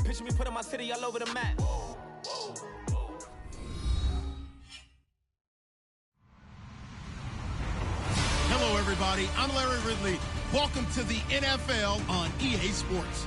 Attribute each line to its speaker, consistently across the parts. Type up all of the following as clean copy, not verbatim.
Speaker 1: Picture me putting my city all over the map.
Speaker 2: Hello, everybody. I'm Larry Ridley. Welcome to the NFL on EA Sports.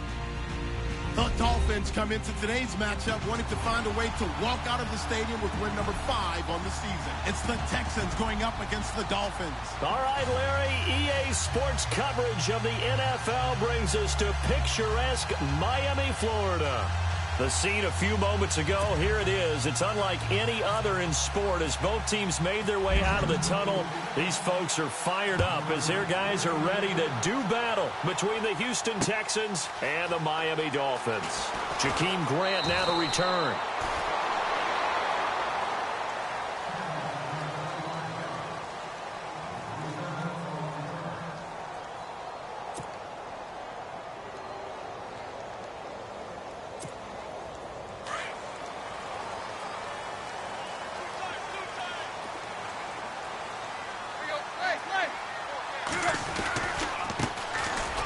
Speaker 2: The Dolphins come into today's matchup wanting to find a way to walk out of the stadium with win number 5 on the season. It's the Texans going up against the Dolphins.
Speaker 3: All right, Larry, EA Sports coverage of the NFL brings us to picturesque Miami, Florida. The scene a few moments ago, here it is. It's unlike any other in sport as both teams made their way out of the tunnel. These folks are fired up as their guys are ready to do battle between the Houston Texans and the Miami Dolphins. Jakeem Grant now to return.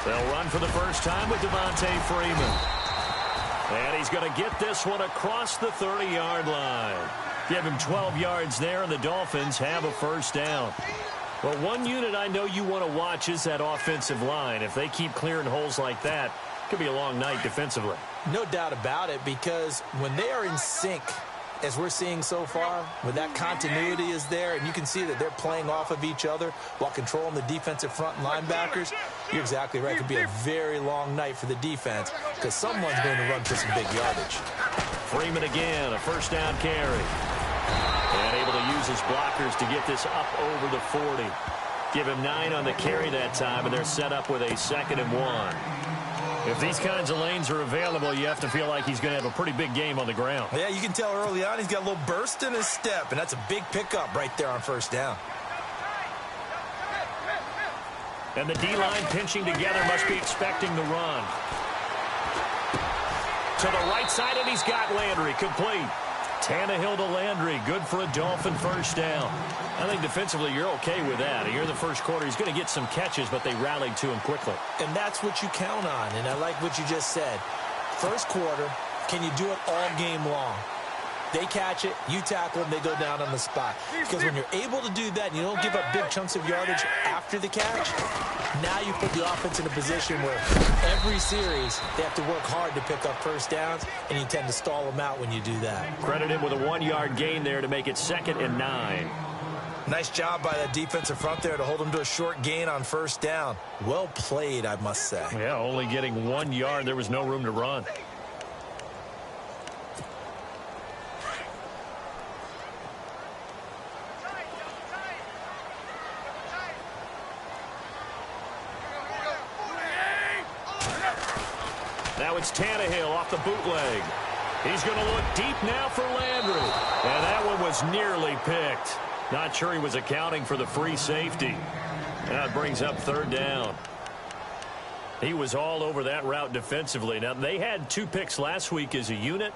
Speaker 3: They'll run for the first time with Devontae Freeman. And he's going to get this one across the 30-yard line. Give him 12 yards there, and the Dolphins have a first down. Well, one unit I know you want to watch is that offensive line. If they keep clearing holes like that, it could be a long night defensively.
Speaker 4: No doubt about it, because when they are in sync, as we're seeing so far, when that continuity is there, and you can see that they're playing off of each other while controlling the defensive front and linebackers, you're exactly right. It could be a very long night for the defense because someone's going to run for some big yardage.
Speaker 3: Freeman again, a first down carry. And able to use his blockers to get this up over the 40. Give him 9 on the carry that time, and they're set up with a 2nd and 1. If these kinds of lanes are available, you have to feel like he's going to have a pretty big game on the ground.
Speaker 4: Yeah, you can tell early on he's got a little burst in his step, and that's a big pickup right there on first down.
Speaker 3: And the D-line pinching together, must be expecting the run. To the right side, and he's got Landry complete. Tannehill to Landry, good for a Dolphin first down. I think defensively you're okay with that. Here in the first quarter, he's going to get some catches, but they rallied to him quickly.
Speaker 4: And that's what you count on, and I like what you just said. First quarter, can you do it all game long? They catch it, you tackle them, they go down on the spot. Because when you're able to do that and you don't give up big chunks of yardage after the catch, now you put the offense in a position where every series they have to work hard to pick up first downs, and you tend to stall them out when you do that.
Speaker 3: Credit him with a 1-yard gain there to make it 2nd and 9.
Speaker 4: Nice job by that defensive front there to hold him to a short gain on first down. Well played, I must say.
Speaker 3: Yeah, only getting 1 yard. There was no room to run. Now it's Tannehill off the bootleg. He's going to look deep now for Landry. And that one was nearly picked. Not sure he was accounting for the free safety. That brings up 3rd down. He was all over that route defensively. Now, they had 2 picks last week as a unit.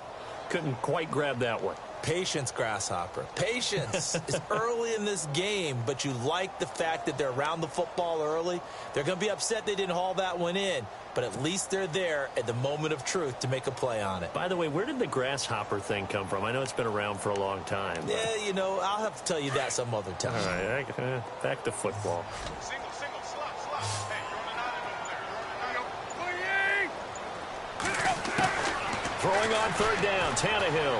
Speaker 3: Couldn't quite grab that one.
Speaker 4: Patience, Grasshopper. Patience is early in this game, but you like the fact that they're around the football early. They're going to be upset they didn't haul that one in, but at least they're there at the moment of truth to make a play on it.
Speaker 3: By the way, where did the Grasshopper thing come from? I know it's been around for a long time.
Speaker 4: Yeah, you know, I'll have to tell you that some other time.
Speaker 3: All right, back to football.
Speaker 5: Single, slot. Hey, you're on an island over there.
Speaker 3: Throwing on 3rd down, Tannehill.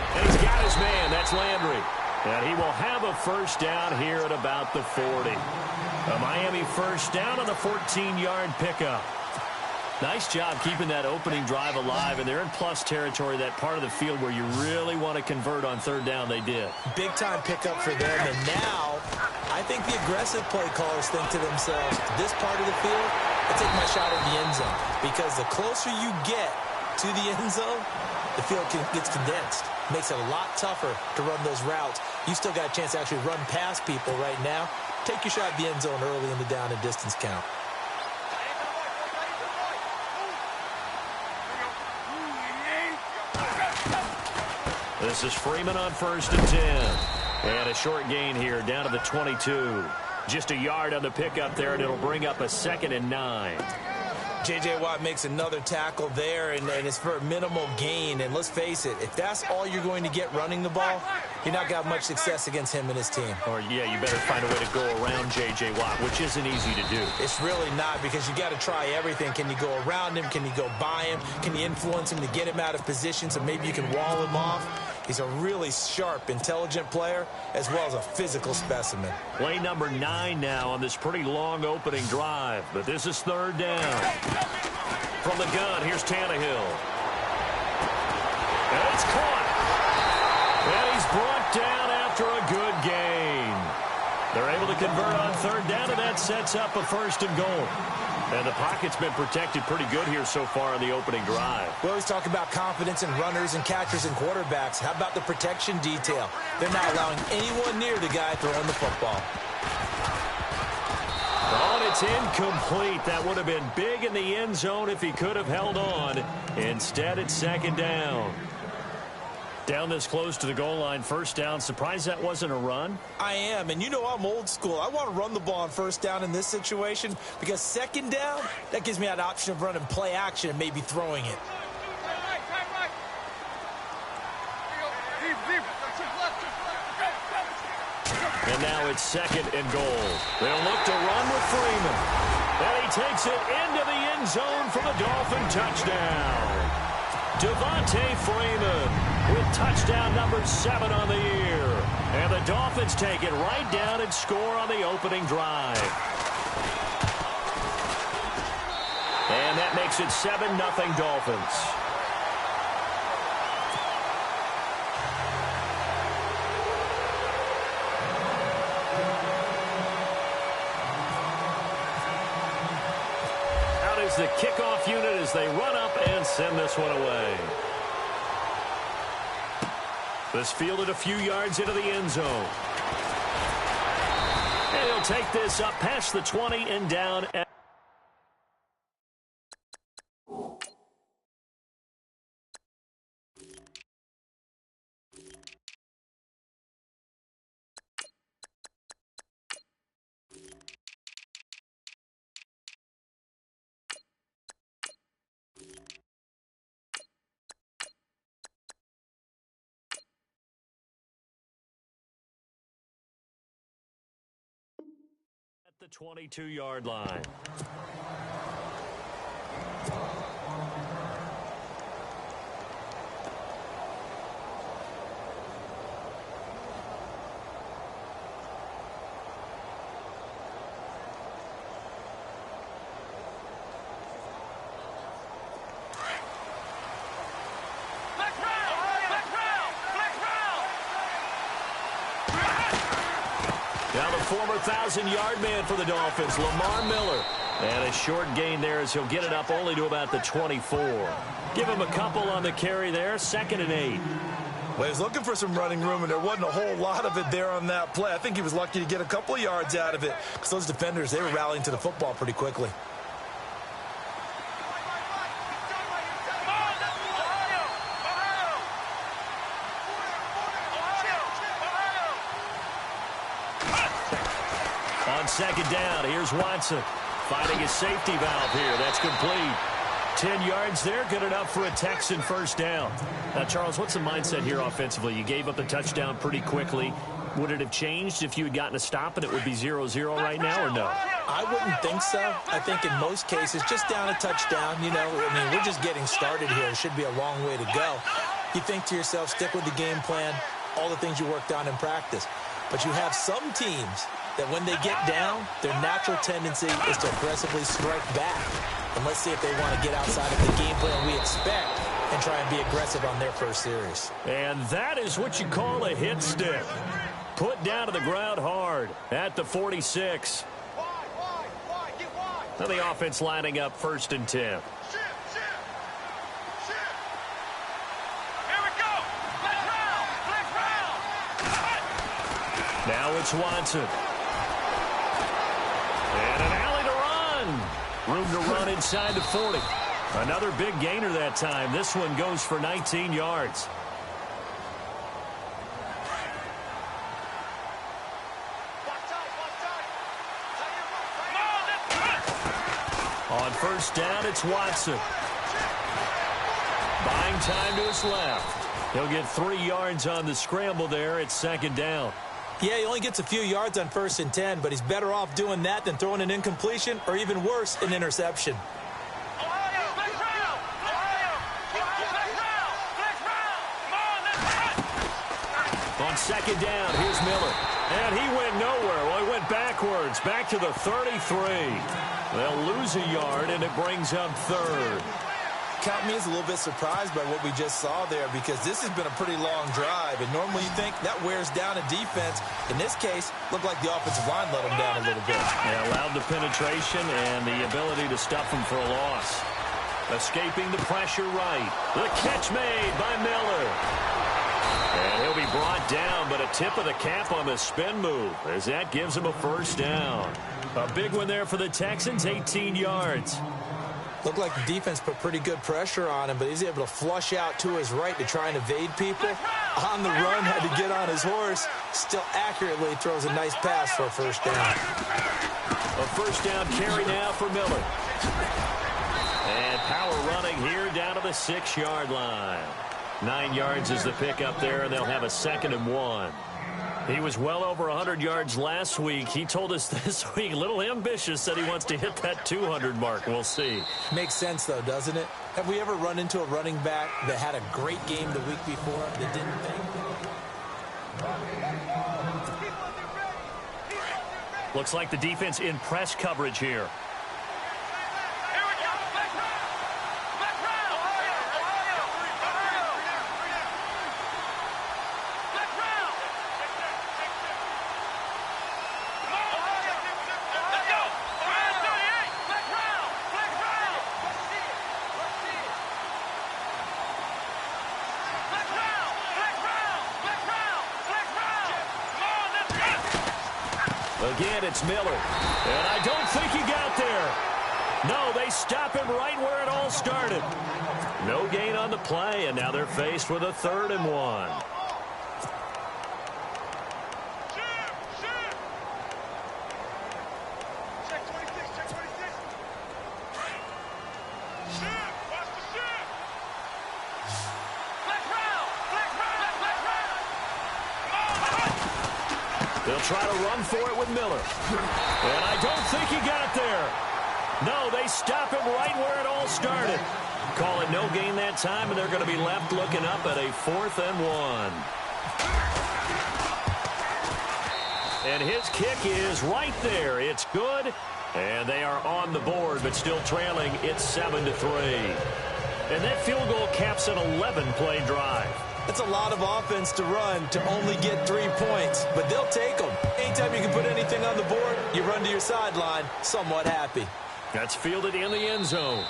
Speaker 3: And he's got his man. That's Landry. And he will have a first down here at about the 40. A Miami first down on the 14-yard pickup. Nice job keeping that opening drive alive, and they're in plus territory, that part of the field where you really want to convert on 3rd down. They did.
Speaker 4: Big-time pickup for them, and now I think the aggressive play callers think to themselves, this part of the field, I take my shot at the end zone, because the closer you get to the end zone, the field gets condensed. Makes it a lot tougher to run those routes. You still got a chance to actually run past people right now. Take your shot at the end zone early in the down and distance count.
Speaker 3: This is Freeman on 1st and 10. And a short gain here down to the 22. Just a yard on the pickup there, and it'll bring up a 2nd and 9.
Speaker 4: J.J. Watt makes another tackle there, and it's for a minimal gain. And let's face it, if that's all you're going to get running the ball, you're not got much success against him and his team.
Speaker 3: Or, yeah, you better find a way to go around J.J. Watt, which isn't easy to do.
Speaker 4: It's really not, because you got to try everything. Can you go around him? Can you go by him? Can you influence him to get him out of position so maybe you can wall him off? He's a really sharp, intelligent player, as well as a physical specimen.
Speaker 3: Play number 9 now on this pretty long opening drive. But this is 3rd down. From the gun, here's Tannehill. And it's caught. And he's brought down after a good gain. They're able to convert on 3rd down, and that sets up a 1st and goal. And the pocket's been protected pretty good here so far in the opening drive.
Speaker 4: We always talk about confidence in runners and catchers and quarterbacks. How about the protection detail? They're not allowing anyone near the guy throwing the football.
Speaker 3: Oh, and it's incomplete. That would have been big in the end zone if he could have held on. Instead, it's 2nd down. Down this close to the goal line, 1st down. Surprised that wasn't a run?
Speaker 4: I am, and you know I'm old school. I want to run the ball on 1st down in this situation, because 2nd down, that gives me an option of running play action and maybe throwing it.
Speaker 3: And now it's 2nd and goal. They'll look to run with Freeman. And he takes it into the end zone for the Dolphin touchdown. Devontae Freeman with touchdown number 7 on the year. And the Dolphins take it right down and score on the opening drive. And that makes it 7-0 Dolphins. Out is the kickoff unit as they run up and send this one away. This fielded a few yards into the end zone. And he'll take this up past the 20 and down at the 22-yard line. Now the former 1,000-yard man for the Dolphins, Lamar Miller. And a short gain there as he'll get it up only to about the 24. Give him a couple on the carry there, 2nd and 8.
Speaker 4: Well, he was looking for some running room, and there wasn't a whole lot of it there on that play. I think he was lucky to get a couple of yards out of it, because those defenders, they were rallying to the football pretty quickly. On 2nd down, here's Watson. Finding his safety valve here. That's complete. 10 yards there, good enough for a Texan 1st down. Now, Charles, what's the mindset here offensively? You gave up the touchdown pretty quickly. Would it have changed if you had gotten a stop and it would be 0-0 right now, or no? I wouldn't think so. I think in most cases, just down a touchdown, you know, I mean, we're just getting started here. It should be a long way to go. You think to yourself, stick with the game plan, all the things you worked on in practice. But you have some teams that when they get down, their natural tendency is to aggressively strike back. And let's see if they want to get outside of the game plan we expect and try and be aggressive on their first series.
Speaker 3: And that is what you call a hit stick. Put down to the ground hard at the 46. Now the offense lining up 1st and 10. Now it's Watson. And an alley to run. Room to run inside the 40. Another big gainer that time. This one goes for 19 yards. On first down, it's Watson. Buying time to his left. He'll get 3 yards on the scramble there. It's second down.
Speaker 4: Yeah, he only gets a few yards on 1st and 10, but he's better off doing that than throwing an incompletion or even worse, an interception.
Speaker 3: On second down, here's Miller. And he went nowhere. Well, he went backwards, back to the 33. They'll lose a yard, and it brings up third.
Speaker 4: Count me as a little bit surprised by what we just saw there, because this has been a pretty long drive, and normally you think that wears down a defense. In this case, looked like the offensive line let them down a little bit.
Speaker 3: Yeah, allowed the penetration and the ability to stuff him for a loss. Escaping the pressure right. The catch made by Miller. And he'll be brought down, but a tip of the cap on the spin move, as that gives him a first down. A big one there for the Texans, 18 yards.
Speaker 4: Looked like the defense put pretty good pressure on him, but he's able to flush out to his right to try and evade people. On the run, had to get on his horse. Still accurately throws a nice pass for a first down.
Speaker 3: A first down carry now for Miller. And power running here down to the 6-yard line. 9 yards is the pickup there, and they'll have a 2nd and 1. He was well over 100 yards last week. He told us this week, a little ambitious, said he wants to hit that 200 mark. We'll see.
Speaker 4: Makes sense, though, doesn't it? Have we ever run into a running back that had a great game the week before that didn't think?
Speaker 3: Looks like the defense in press coverage here. Again, it's Miller. And I don't think he got there. No, they stop him right where it all started. No gain on the play, and now they're faced with a 3rd and 1. They'll try to run for it with Miller. And I don't think he got there. No, they stop him right where it all started. Call it no gain that time, and they're going to be left looking up at a 4th and 1. And his kick is right there. It's good. And they are on the board, but still trailing. It's 7-3. And that field goal caps an 11-play drive.
Speaker 4: That's a lot of offense to run to only get 3 points, but they'll take them. Anytime you can put anything on the board, you run to your sideline, somewhat happy.
Speaker 3: That's fielded in the end zone.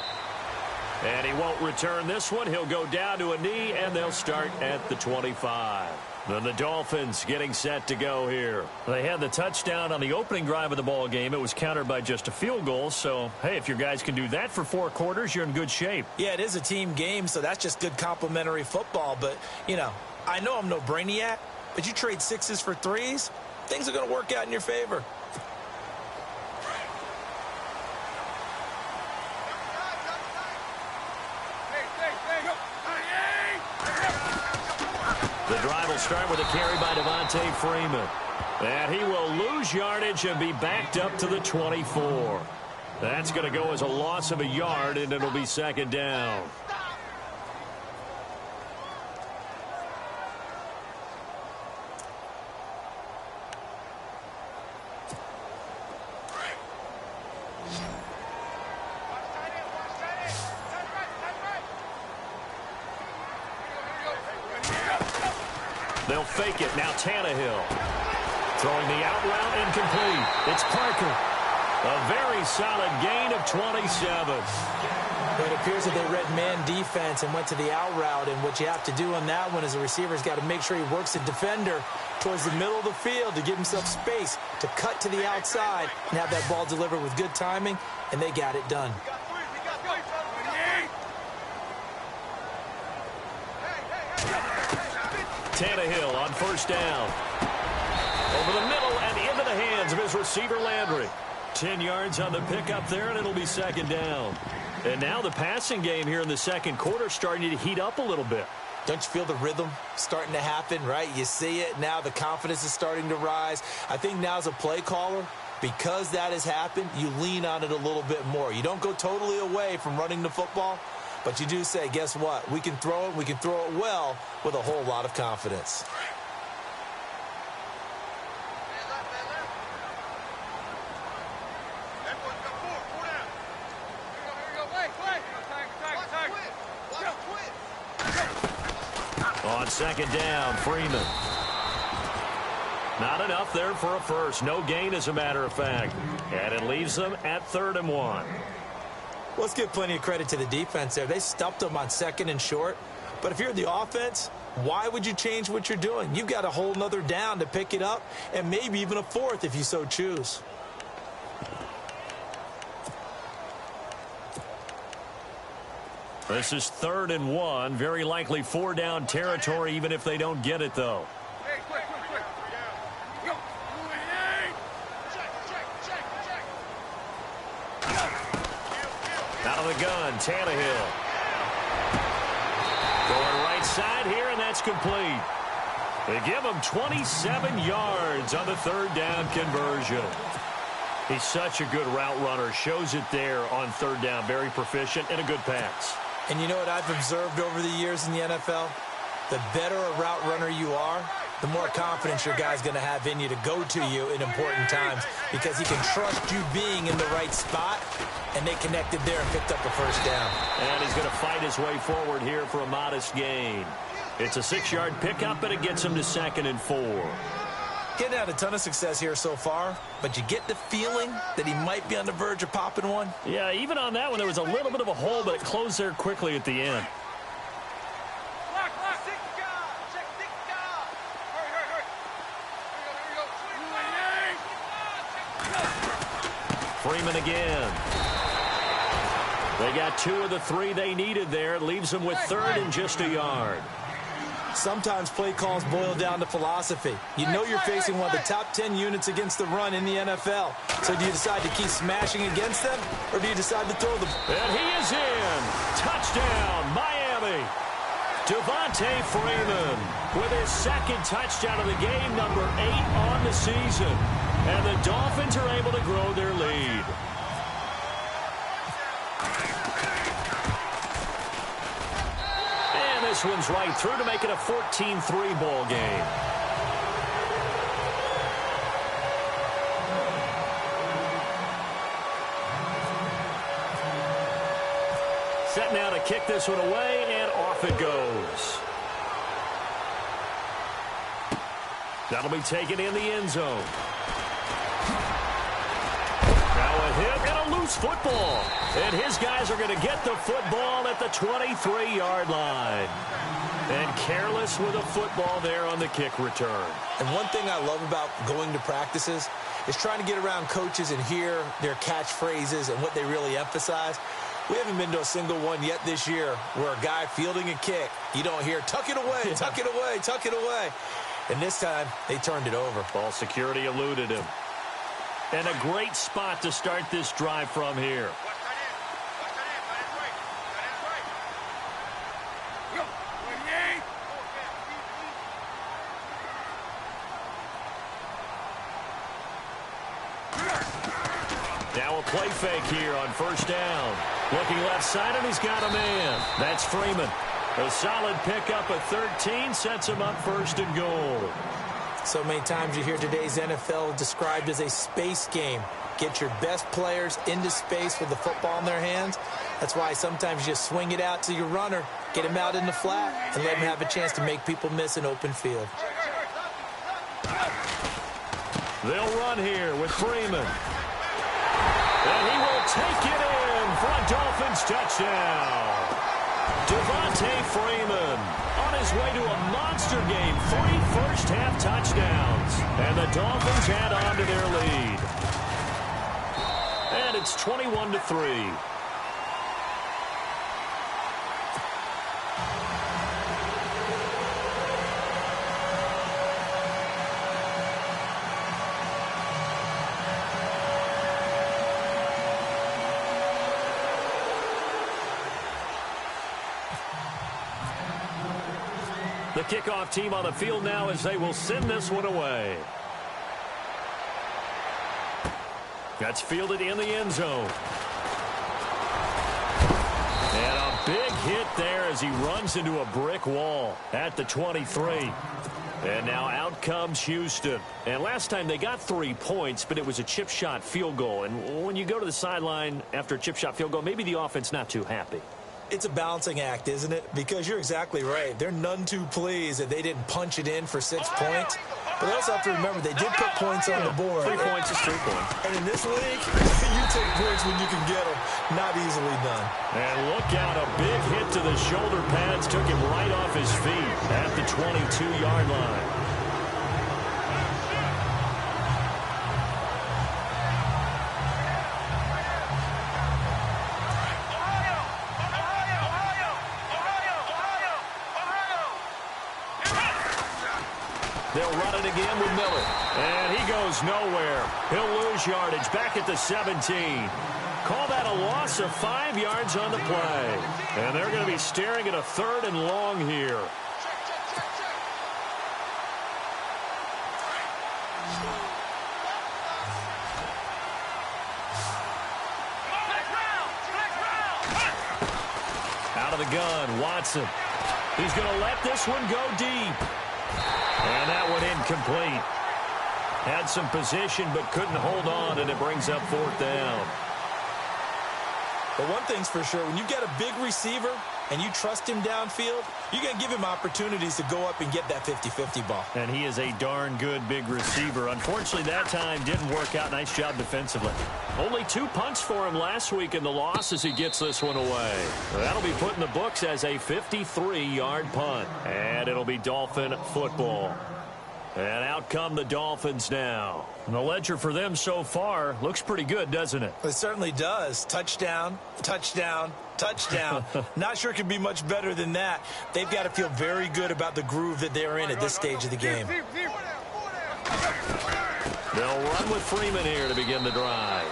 Speaker 3: And he won't return this one. He'll go down to a knee, and they'll start at the 25. Then the Dolphins getting set to go here. They had the touchdown on the opening drive of the ball game. It was countered by just a field goal. So, hey, if your guys can do that for 4 quarters, you're in good shape.
Speaker 4: Yeah, it is a team game, so that's just good complimentary football. But, you know I'm no brainiac, but you trade 6s for 3s, things are going to work out in your favor.
Speaker 3: The drive will start with a carry by Devontae Freeman. And he will lose yardage and be backed up to the 24. That's going to go as a loss of a yard, and it'll be 2nd down. They'll fake it. Now Tannehill. Throwing the out route incomplete. It's Parker. A very solid gain of 27.
Speaker 4: But it appears that they read man defense and went to the out route. And what you have to do on that one is the receiver's got to make sure he works the defender towards the middle of the field to give himself space to cut to the outside and have that ball delivered with good timing. And they got it done.
Speaker 3: Tannehill on first down. Over the middle and into the hands of his receiver Landry. 10 yards on the pickup there, and it'll be second down. And now the passing game here in the second quarter starting to heat up a little bit.
Speaker 4: Don't you feel the rhythm starting to happen, right? You see it. Now the confidence is starting to rise. I think now as a play caller, because that has happened, you lean on it a little bit more. You don't go totally away from running the football, but you do say, guess what? We can throw it. We can throw it well with a whole lot of confidence.
Speaker 3: On second down, Freeman. Not enough there for a first. No gain, as a matter of fact. And it leaves them at 3rd and 1.
Speaker 4: Let's give plenty of credit to the defense there. They stuffed them on 2nd and short. But if you're the offense, why would you change what you're doing? You've got a whole nother down to pick it up, and maybe even a 4th if you so choose.
Speaker 3: This is 3rd and 1. Very likely 4-down territory, even if they don't get it, though. Out of the gun, Tannehill. Going right side here, and that's complete. They give him 27 yards on the 3rd down conversion. He's such a good route runner. Shows it there on 3rd down. Very proficient and a good pass.
Speaker 4: And you know what I've observed over the years in the NFL? The better a route runner you are, the more confidence your guy's going to have in you to go to you in important times because he can trust you being in the right spot, and they connected there and picked up a 1st down.
Speaker 3: And he's going to fight his way forward here for a modest gain. It's a 6-yard pickup, and it gets him to 2nd and 4.
Speaker 4: Getting out a ton of success here so far, but you get the feeling that he might be on the verge of popping one.
Speaker 3: Yeah, even on that one, there was a little bit of a hole, but it closed there quickly at the end. Freeman again. They got 2 of the 3 they needed there. It leaves them with 3rd and just a yard.
Speaker 4: Sometimes play calls boil down to philosophy. You know you're facing one of the top 10 units against the run in the NFL. So do you decide to keep smashing against them, or do you decide to throw them?
Speaker 3: And he is in. Touchdown, Miami. Devontae Freeman with his 2nd touchdown of the game, number 8 on the season. And the Dolphins are able to grow their lead. And this one's right through to make it a 14-3 ball game. Set now to kick this one away, and off it goes. That'll be taken in the end zone. Now a hit and a loose football. And his guys are going to get the football at the 23-yard line. And careless with a football there on the kick return.
Speaker 4: And one thing I love about going to practices is trying to get around coaches and hear their catchphrases and what they really emphasize. We haven't been to a single one yet this year where a guy fielding a kick, you don't hear, tuck it away, tuck it away, tuck it away. And this time, they turned it over.
Speaker 3: Ball security eluded him. And a great spot to start this drive from here. Now a play fake here on 1st down. Looking left side, and he's got a man. That's Freeman. A solid pickup of 13 sets him up 1st and goal.
Speaker 4: So many times you hear today's NFL described as a space game. Get your best players into space with the football in their hands. That's why sometimes you just swing it out to your runner, get him out in the flat, and let him have a chance to make people miss an open field.
Speaker 3: They'll run here with Freeman. And he will take it in for a Dolphins touchdown. Devontae Freeman on his way to a monster game. 3 first-half touchdowns. And the Dolphins add on to their lead. And it's 21-3. The kickoff team on the field now as they will send this one away. That's fielded in the end zone. And a big hit there as he runs into a brick wall at the 23. And now out comes Houston. And last time they got 3 points, but it was a chip shot field goal. And when you go to the sideline after a chip shot field goal, maybe the offense not too happy.
Speaker 4: It's a balancing act, isn't it? Because you're exactly right. They're none too pleased that they didn't punch it in for 6 points. But they also have to remember they did put points on the board.
Speaker 3: 3 points is 3 points.
Speaker 4: And in this league, you take points when you can get them. Not easily done.
Speaker 3: And look out, a big hit to the shoulder pads took him right off his feet at the 22-yard line. They'll run it again with Miller. And he goes nowhere. He'll lose yardage back at the 17. Call that a loss of 5 yards on the play. And they're going to be staring at a 3rd and long here. Out of the gun, Watson. He's going to let this one go deep. And that one incomplete. Had some position but couldn't hold on, and it brings up 4th down.
Speaker 4: But one thing's for sure, when you get a big receiver and you trust him downfield, you're going to give him opportunities to go up and get that 50-50 ball.
Speaker 3: And he is a darn good big receiver. Unfortunately, that time didn't work out. Nice job defensively. Only 2 punts for him last week in the loss as he gets this one away. That'll be put in the books as a 53-yard punt. And it'll be Dolphin football. And out come the Dolphins now. And the ledger for them so far looks pretty good, doesn't it?
Speaker 4: It certainly does. Touchdown, touchdown, touchdown. Not sure it can be much better than that. They've got to feel very good about the groove that they're in at this stage of the game.
Speaker 3: They'll run with Freeman here to begin the drive.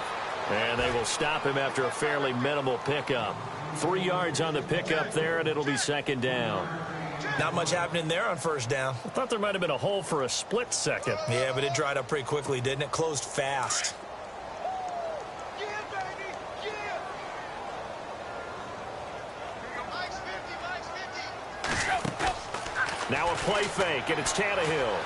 Speaker 3: And they will stop him after a fairly minimal pickup. 3 yards on the pickup there, and it'll be 2nd down.
Speaker 4: Not much happening there on 1st down.
Speaker 3: I thought there might have been a hole for a split second.
Speaker 4: Yeah, but it dried up pretty quickly, didn't it? Closed fast.
Speaker 3: Now a play fake, and it's Tannehill.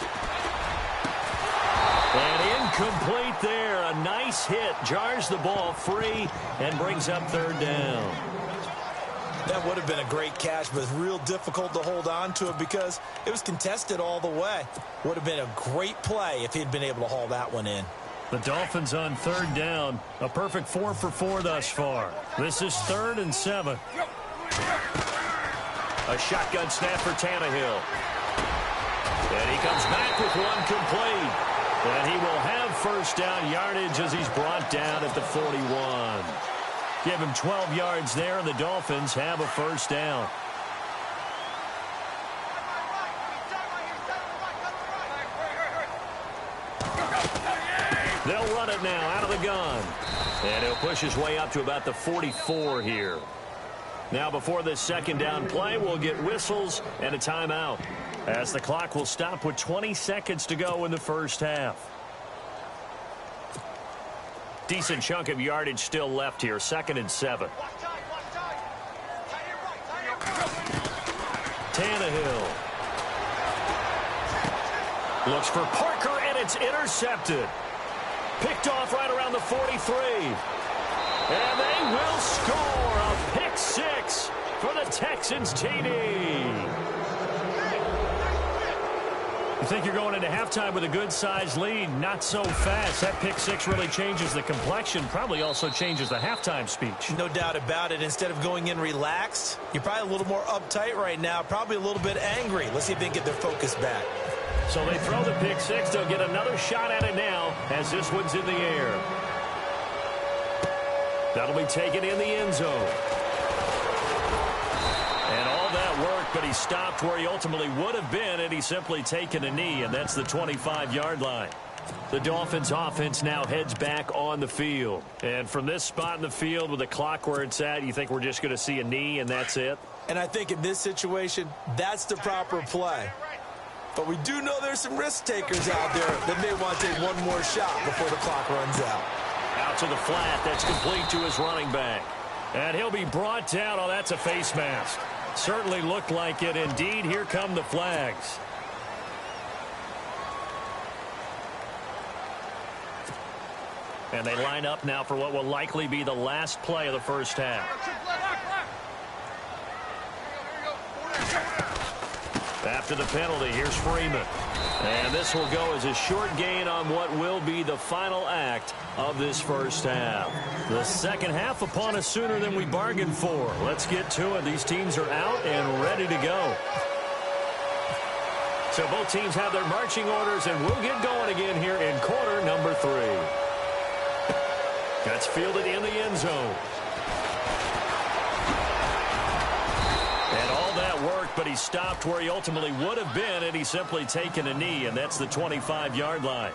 Speaker 3: And incomplete there. A nice hit. Jars the ball free and brings up 3rd down.
Speaker 4: That would have been a great catch, but it's real difficult to hold on to it because it was contested all the way. Would have been a great play if he'd been able to haul that one in.
Speaker 3: The Dolphins on 3rd down. A perfect 4 for 4 thus far. This is 3rd and 7. A shotgun snap for Tannehill. And he comes back with one complete. And he will have 1st down yardage as he's brought down at the 41. Give him 12 yards there, and the Dolphins have a 1st down. They'll run it now out of the gun. And he'll push his way up to about the 44 here. Now before this 2nd down play, we'll get whistles and a timeout, as the clock will stop with 20 seconds to go in the 1st half. Decent chunk of yardage still left here. 2nd and 7. Tannehill looks for Parker, and it's intercepted. Picked off right around the 43. And they will score a pick 6 for the Texans TD. You think you're going into halftime with a good-sized lead? Not so fast. That pick 6 really changes the complexion, probably also changes the halftime speech.
Speaker 4: No doubt about it. Instead of going in relaxed, you're probably a little more uptight right now, probably a little bit angry. Let's see if they can get their focus back.
Speaker 3: So they throw the pick 6. They'll get another shot at it now as this one's in the air. That'll be taken in the end zone. And all that worked, but he stopped where he ultimately would have been, and he's simply taken a knee, and that's the 25-yard line. The Dolphins offense now heads back on the field. And from this spot in the field with the clock where it's at, you think we're just going to see a knee and that's it?
Speaker 4: And I think in this situation, that's the proper play. But we do know there's some risk takers out there that may want to take one more shot before the clock runs out.
Speaker 3: Out to the flat. That's complete to his running back. And he'll be brought down. Oh, that's a face mask. Certainly looked like it. Indeed, here come the flags. And they line up now for what will likely be the last play of the first half. After the penalty, here's Freeman. And this will go as a short gain on what will be the final act of this first half. The second half upon us sooner than we bargained for. Let's get to it. These teams are out and ready to go. So both teams have their marching orders, and we'll get going again here in quarter number 3. That's fielded in the end zone. And all that worked, but he stopped where he ultimately would have been had he simply taken a knee, and that's the 25-yard line.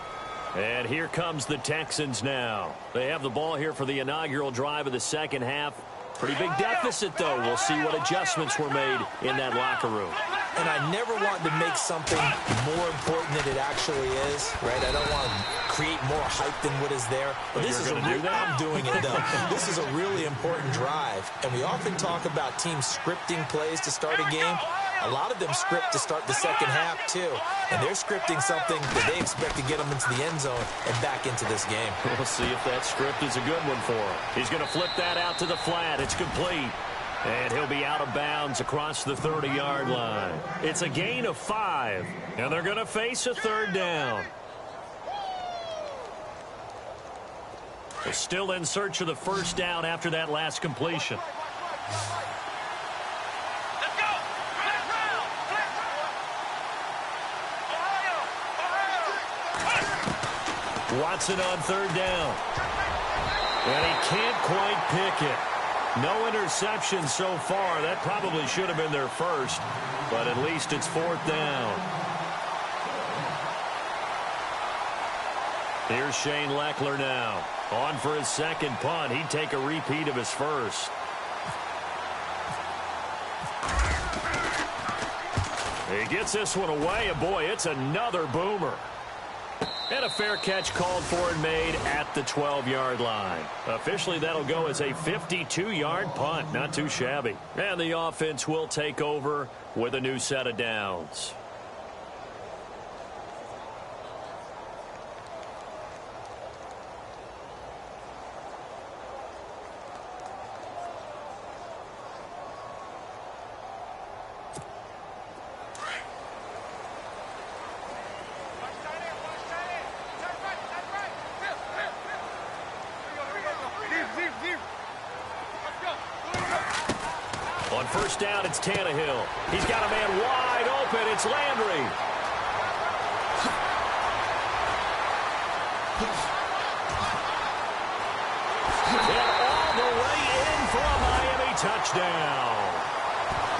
Speaker 3: And here comes the Texans now. They have the ball here for the inaugural drive of the second half. Pretty big deficit, though. We'll see what adjustments were made in that locker room.
Speaker 4: And I never want to make something more important than it actually is, right? I don't want to create more hype than what is there. But this is I'm doing it, though. This is a really important drive. And we often talk about teams scripting plays to start a game. A lot of them script to start the second half, too. And they're scripting something that they expect to get them into the end zone and back into this game.
Speaker 3: We'll see if that script is a good one for him. He's going to flip that out to the flat. It's complete. And he'll be out of bounds across the 30-yard line. It's a gain of 5. And they're going to face a third down. They're still in search of the first down after that last completion. Watson on third down. And he can't quite pick it. No interception so far. That probably should have been their first, but at least it's fourth down. Here's Shane Leckler now. On for his second punt. He'd take a repeat of his first. He gets this one away, and boy, it's another boomer. And a fair catch called for and made at the 12-yard line. Officially, that'll go as a 52-yard punt. Not too shabby. And the offense will take over with a new set of downs. On first down, it's Tannehill. He's got a man wide open. It's Landry. And all the way in for a Miami touchdown.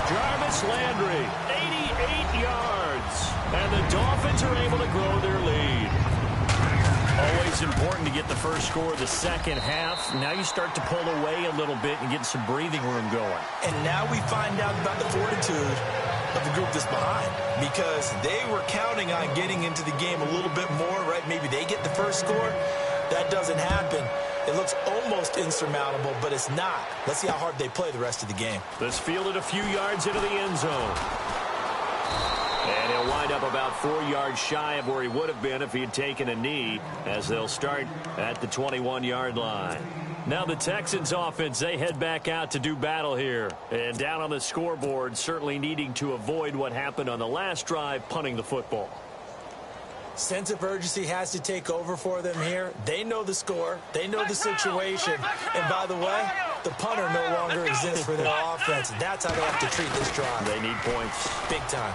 Speaker 3: Jarvis Landry, 88 yards. And the Dolphins are able to grow their lead. Always important to get the first score of the second half. Now you start to pull away a little bit and get some breathing room going.
Speaker 4: And now we find out about the fortitude of the group that's behind, because they were counting on getting into the game a little bit more, right? Maybe they get the first score. That doesn't happen. It looks almost insurmountable, but it's not. Let's see how hard they play the rest of the game.
Speaker 3: This fielded a few yards into the end zone. And he'll wind up about 4 yards shy of where he would have been if he had taken a knee, as they'll start at the 21-yard line. Now the Texans offense, they head back out to do battle here. And down on the scoreboard, certainly needing to avoid what happened on the last drive, punting the football.
Speaker 4: Sense of urgency has to take over for them here. They know the score. They know the situation. And by the way, the punter no longer exists for their offense. That's how they have to treat this drive.
Speaker 3: They need points.
Speaker 4: Big time.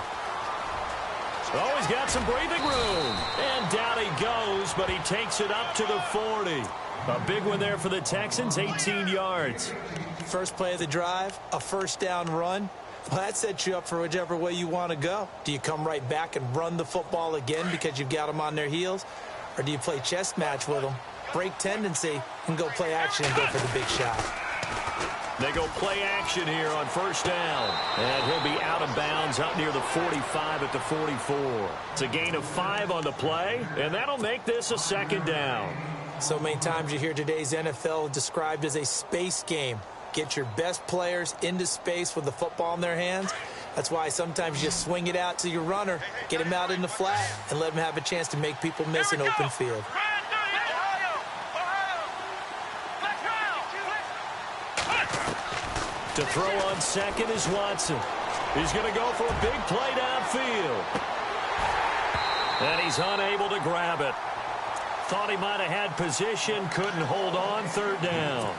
Speaker 3: Oh, he's got some breathing room. And down he goes, but he takes it up to the 40. A big one there for the Texans, 18 yards.
Speaker 4: First play of the drive, a first down run. Well, that sets you up for whichever way you want to go. Do you come right back and run the football again because you've got them on their heels? Or do you play chess match with them, break tendency, and go play action and go for the big shot?
Speaker 3: They go play action here on first down. And he'll be out of bounds out near the 45 at the 44. It's a gain of 5 on the play, and that'll make this a second down.
Speaker 4: So many times you hear today's NFL described as a space game. Get your best players into space with the football in their hands. That's why sometimes you just swing it out to your runner, get him out in the flat, and let him have a chance to make people miss an open field.
Speaker 3: To throw on second is Watson. He's going to go for a big play downfield. And he's unable to grab it. Thought he might have had position, couldn't hold on, third down.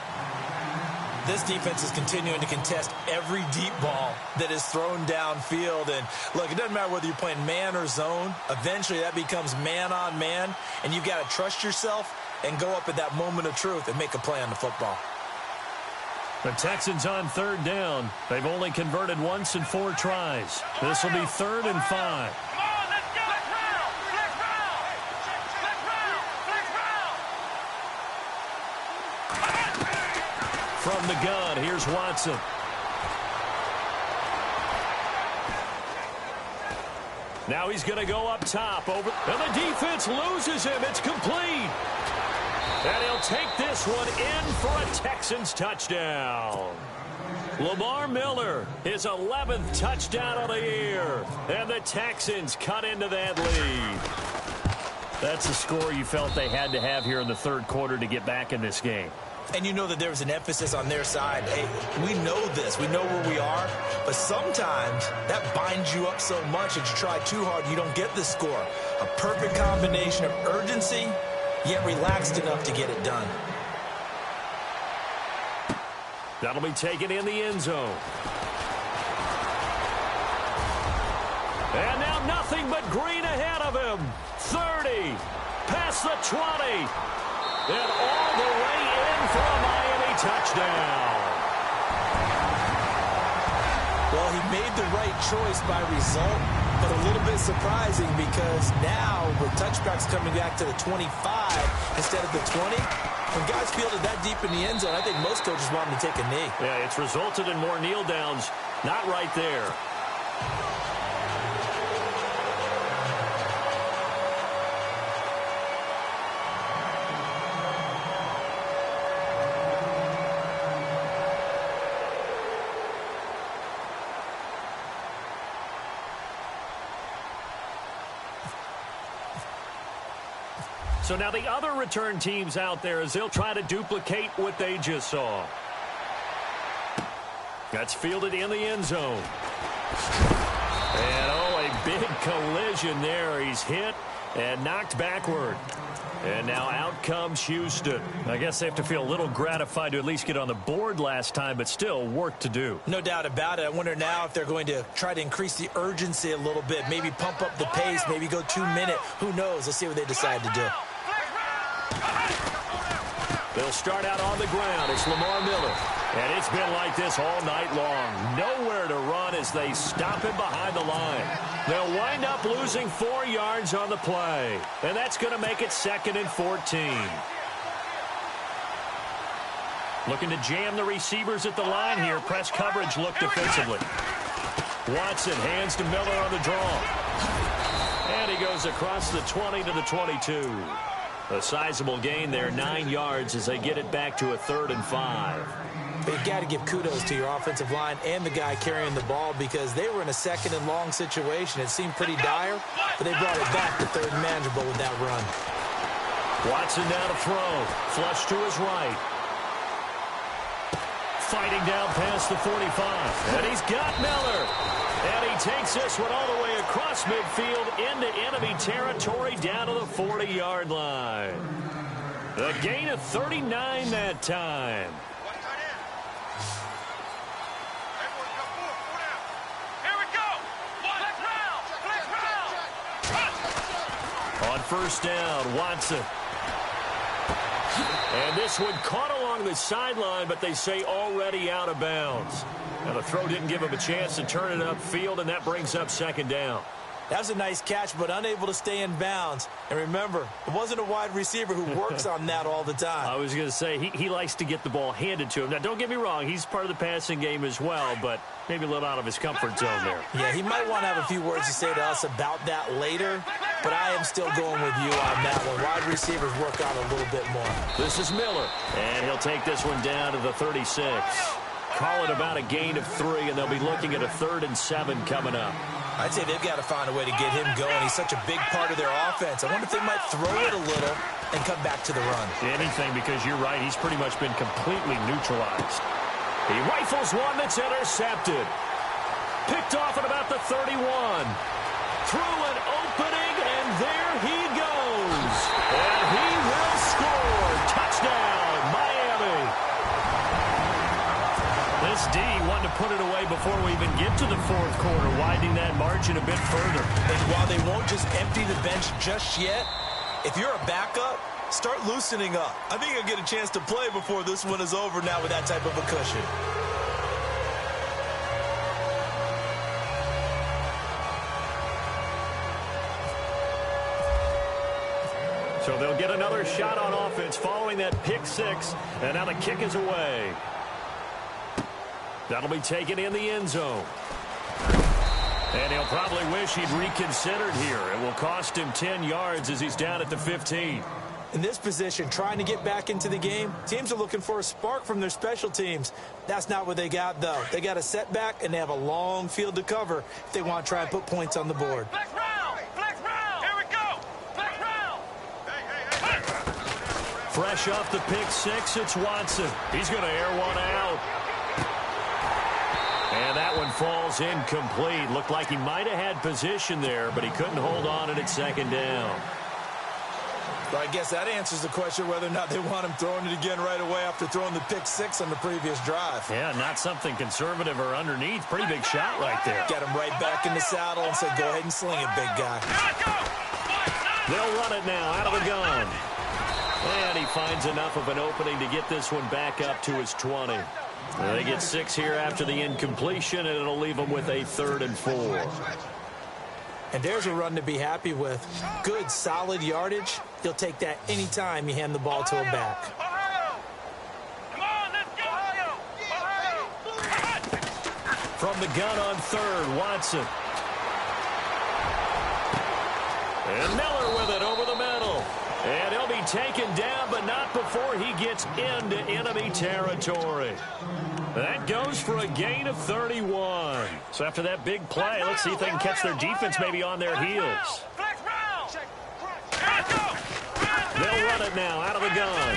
Speaker 4: This defense is continuing to contest every deep ball that is thrown downfield. And, look, it doesn't matter whether you're playing man or zone. Eventually that becomes man on man, and you've got to trust yourself and go up at that moment of truth and make a play on the football.
Speaker 3: The Texans on third down. They've only converted once in 4 tries. This will be 3rd and 5. From the gun, here's Watson. Now he's going to go up top. And the defense loses him. It's complete. And he'll take this one in for a Texans touchdown. Lamar Miller, his 11th touchdown of the year. And the Texans cut into that lead. That's the score you felt they had to have here in the third quarter to get back in this game.
Speaker 4: And you know that there was an emphasis on their side. Hey, we know this. We know where we are. But sometimes that binds you up so much that you try too hard, you don't get the score. A perfect combination of urgency, yet relaxed enough to get it done.
Speaker 3: That'll be taken in the end zone. And now nothing but green ahead of him. 30, past the 20, and all the way in for a Miami touchdown.
Speaker 4: Well, he made the right choice by result, but a little bit surprising because now with touchbacks coming back to the 25 instead of the 20, when guys fielded that deep in the end zone, I think most coaches want them to take a knee.
Speaker 3: Yeah, it's resulted in more kneel downs. Not right there. So now the other return teams out there as they'll try to duplicate what they just saw. That's fielded in the end zone. And, oh, a big collision there. He's hit and knocked backward. And now out comes Houston. I guess they have to feel a little gratified to at least get on the board last time, but still work to do.
Speaker 4: No doubt about it. I wonder now if they're going to try to increase the urgency a little bit, maybe pump up the pace, maybe go 2 minute. Who knows? Let's see what they decide to do.
Speaker 3: They'll start out on the ground. It's Lamar Miller. And it's been like this all night long. Nowhere to run as they stop him behind the line. They'll wind up losing 4 yards on the play. And that's going to make it 2nd and 14. Looking to jam the receivers at the line here. Press coverage look defensively. Watson hands to Miller on the draw. And he goes across the 20 to the 22. A sizable gain there, 9 yards as they get it back to a 3rd and 5.
Speaker 4: But you've got to give kudos to your offensive line and the guy carrying the ball because they were in a 2nd and long situation. It seemed pretty dire, but they brought it back to 3rd and manageable with that run.
Speaker 3: Watson down to throw. Flush to his right. Fighting down past the 45. And he's got Miller. And he takes this one all the way across midfield into enemy territory down to the 40-yard line. A gain of 39 that time. On first down, Watson. And this one caught along the sideline, but they say already out of bounds. Now the throw didn't give him a chance to turn it upfield, and that brings up 2nd down.
Speaker 4: That was a nice catch, but unable to stay in bounds. And remember, it wasn't a wide receiver who works on that all the time.
Speaker 3: I was going to say, he likes to get the ball handed to him. Now, don't get me wrong, he's part of the passing game as well, but maybe a little out of his comfort zone there.
Speaker 4: Yeah, he might want to have a few words to say to us about that later, but I am still going with you on that one. Wide receivers work on a little bit more.
Speaker 3: This is Miller, and he'll take this one down to the 36. Call it about a gain of 3, and they'll be looking at a 3rd and 7 coming up.
Speaker 4: I'd say they've got to find a way to get him going. He's such a big part of their offense. I wonder if they might throw it a little and come back to the run.
Speaker 3: Anything, because you're right. He's pretty much been completely neutralized. He rifles one that's intercepted. Picked off at about the 31. Through an opening, and there he goes. And he will score. Touchdown, Miami. This D wanted to put it away before we even get to the 4th quarter, widening that margin a bit further.
Speaker 4: And while they won't just empty the bench just yet, if you're a backup, start loosening up. I think you'll get a chance to play before this one is over now with that type of a cushion.
Speaker 3: So they'll get another shot on offense following that pick 6, and now the kick is away. That'll be taken in the end zone. And he'll probably wish he'd reconsidered here. It will cost him 10 yards as he's down at the 15.
Speaker 4: In this position, trying to get back into the game, teams are looking for a spark from their special teams. That's not what they got, though. They got a setback, and they have a long field to cover if they want to try and put points on the board.
Speaker 5: Flex round! Flex round! Here we go! Flex round! Hey!
Speaker 3: Fresh off the pick 6, it's Watson. He's going to air one out. And that one falls incomplete. Looked like he might have had position there, but he couldn't hold on at 2nd down.
Speaker 4: Well, I guess that answers the question whether or not they want him throwing it again right away after throwing the pick 6 on the previous drive.
Speaker 3: Yeah, not something conservative or underneath. Pretty big shot right there.
Speaker 4: Get him right back in the saddle and say, go ahead and sling it, big guy.
Speaker 3: They'll run it now out of the gun. And he finds enough of an opening to get this one back up to his 20. They get 6 here after the incompletion, and it'll leave them with a 3rd and 4.
Speaker 4: And there's a run to be happy with. Good, solid yardage. You'll take that anytime you hand the ball to a back.
Speaker 3: From the gun on 3rd, Watson. And Miller with it over the middle. And he'll be taken down, but not before he gets into enemy territory. That goes for a gain of 31. So after that big play, let's see if they can catch their defense maybe on their heels. They'll run it now out of the gun.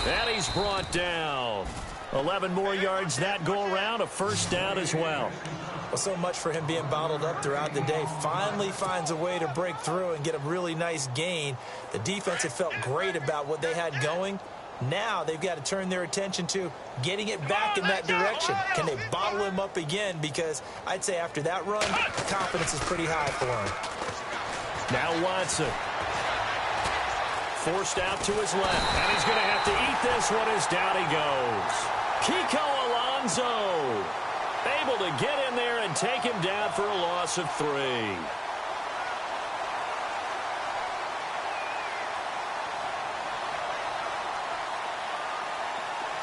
Speaker 3: And he's brought down. 11 more yards that go around, a 1st down as well.
Speaker 4: Well, so much for him being bottled up throughout the day. Finally finds a way to break through and get a really nice gain. The defense had felt great about what they had going. Now they've got to turn their attention to getting it back in that direction. Can they bottle him up again? Because I'd say after that run, confidence is pretty high for him.
Speaker 3: Now Watson. Forced out to his left. And he's going to have to eat this one as down he goes. Kiko Alonso able to get in there and take him down for a loss of 3.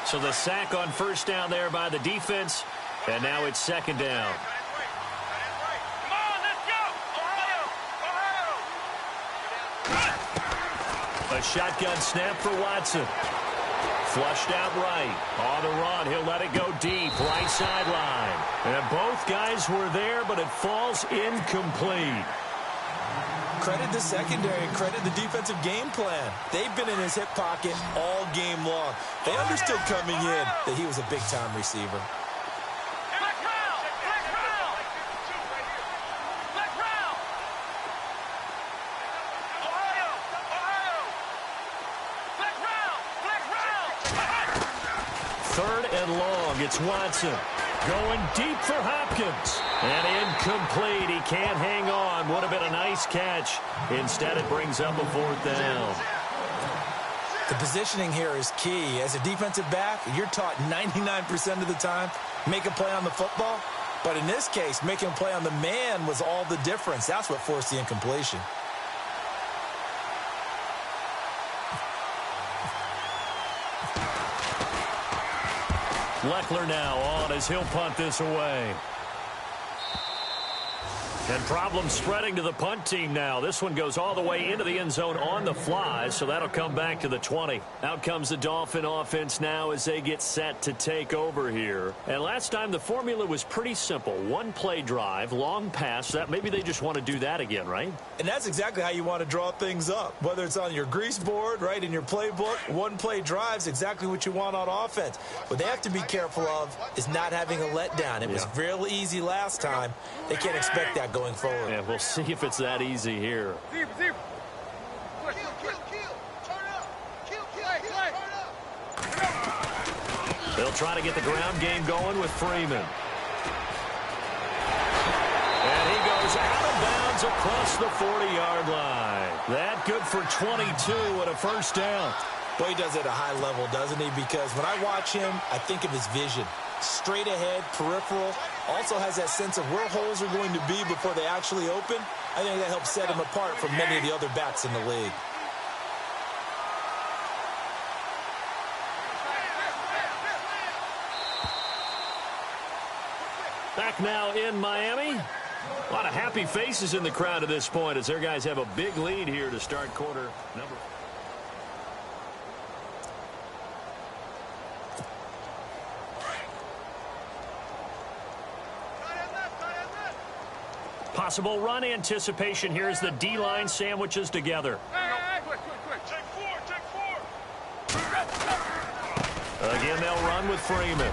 Speaker 3: So the sack on 1st down there by the defense, and now it's 2nd down. A shotgun snap for Watson. Flushed out right. On the run, he'll let it go deep, right sideline. And both guys were there, but it falls incomplete.
Speaker 4: Credit the secondary, credit the defensive game plan. They've been in his hip pocket all game long. They understood coming in that he was a big-time receiver.
Speaker 3: It's Watson going deep for Hopkins. And incomplete. He can't hang on. Would have been a nice catch. Instead, it brings up a 4th down.
Speaker 4: The positioning here is key. As a defensive back, you're taught 99% of the time, make a play on the football, But in this case, making a play on the man was all the difference. That's what forced the incompletion.
Speaker 3: Leckler now on as he'll punt this away. And problems spreading to the punt team now. This one goes all the way into the end zone on the fly, so that'll come back to the 20. Out comes the Dolphin offense now as they get set to take over here. And last time the formula was pretty simple. One play drive, long pass. That maybe they just want to do that again, right?
Speaker 4: And that's exactly how you want to draw things up. Whether it's on your grease board, right, in your playbook, one play drive's exactly what you want on offense. What they have to be careful of is not having a letdown. It was real easy last time. They can't expect that going forward.
Speaker 3: Yeah, we'll see if it's that easy here. They'll try to get the ground game going with Freeman. And he goes out of bounds across the 40-yard line. That good for 22 and a first down.
Speaker 4: Well, he does it at a high level, doesn't he? Because when I watch him, I think of his vision. Straight ahead, peripheral, also has that sense of where holes are going to be before they actually open. I think that helps set him apart from many of the other backs in the league.
Speaker 3: Back now in Miami. A lot of happy faces in the crowd at this point as their guys have a big lead here to start quarter number. Possible run anticipation here as the D-line sandwiches together.
Speaker 5: Take four.
Speaker 3: Again, they'll run with Freeman.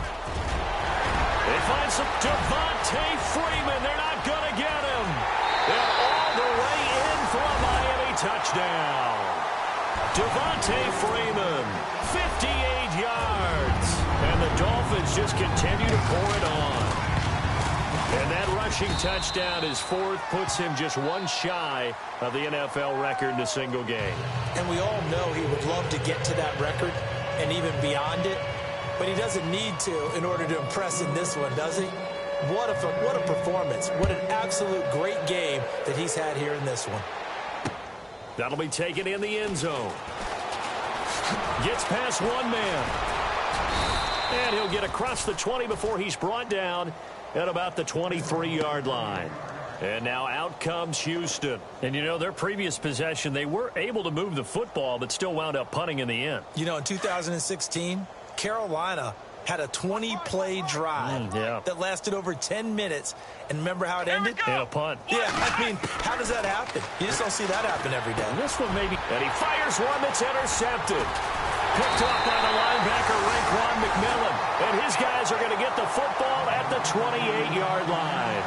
Speaker 3: They find some Devontae Freeman. They're not going to get him. They're all the way in for a Miami touchdown. Devontae Freeman, 58 yards. And the Dolphins just continue to pour it on. And that rushing touchdown is fourth, puts him just one shy of the NFL record in a single game. And we all know he would love to get to that record and even beyond it, but he doesn't need to in order to impress in this one, does he? What a performance. What an absolute great game that he's had here in this one. That'll be taken in the end zone. Gets past one man. And he'll get across the 20 before he's brought down at about the 23-yard line. And now out comes Houston. And, you know, their previous possession, they were able to move the football, but still wound up punting in the end.
Speaker 4: You know, in 2016, Carolina had a 20-play drive that lasted over 10 minutes. And remember how it ended?
Speaker 3: In a punt.
Speaker 4: Yeah, I mean, how does that happen? You just don't see that happen every day.
Speaker 3: And this one maybe. And he fires one that's intercepted. Picked up by the linebacker, Raekwon McMillan. And his guys are going to get the football at the 28-yard line.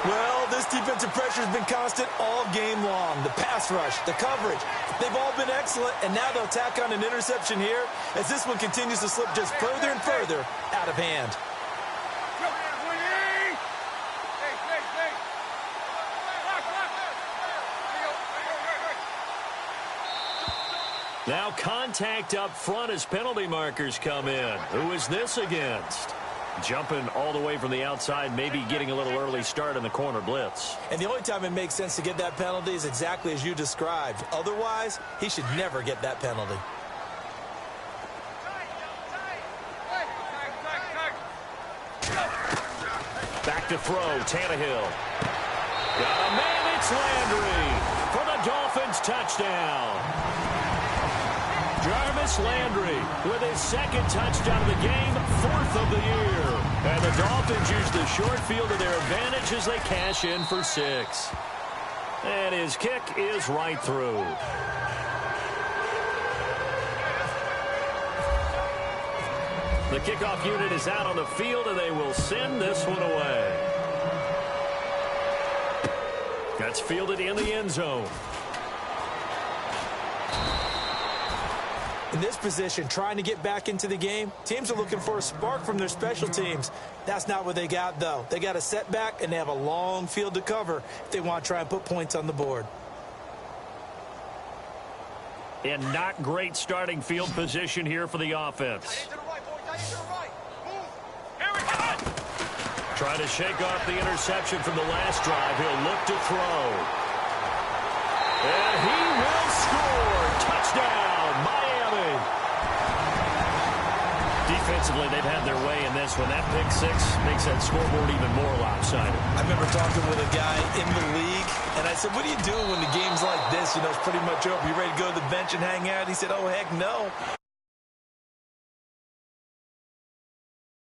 Speaker 4: Well, this defensive pressure has been constant all game long. The pass rush, the coverage, they've all been excellent. And now they'll tack on an interception here as this one continues to slip just further and further out of hand.
Speaker 3: Now contact up front as penalty markers come in. Who is this against? Jumping all the way from the outside, maybe getting a little early start in the corner blitz.
Speaker 4: And the only time it makes sense to get that penalty is exactly as you described. Otherwise, he should never get that penalty.
Speaker 3: Back to throw, Tannehill. Got a man, it's Landry for the Dolphins touchdown. Jarvis Landry with his second touchdown of the game, fourth of the year. And the Dolphins use the short field to their advantage as they cash in for 6. And his kick is right through. The kickoff unit is out on the field, and they will send this one away. That's fielded in the end zone.
Speaker 4: In this position, trying to get back into the game, teams are looking for a spark from their special teams. That's not what they got, though. They got a setback, and they have a long field to cover if they want to try and put points on the board.
Speaker 3: And not great starting field position here for the offense. Trying to shake off the interception from the last drive. He'll look to throw. And he will score. Touchdown, Miami. Defensively, they've had their way in this one. That pick six makes that scoreboard even more lopsided.
Speaker 4: I remember talking with a guy in the league, and I said, what are you doing when the game's like this? You know, it's pretty much over. You ready to go to the bench and hang out? He said, oh, heck no.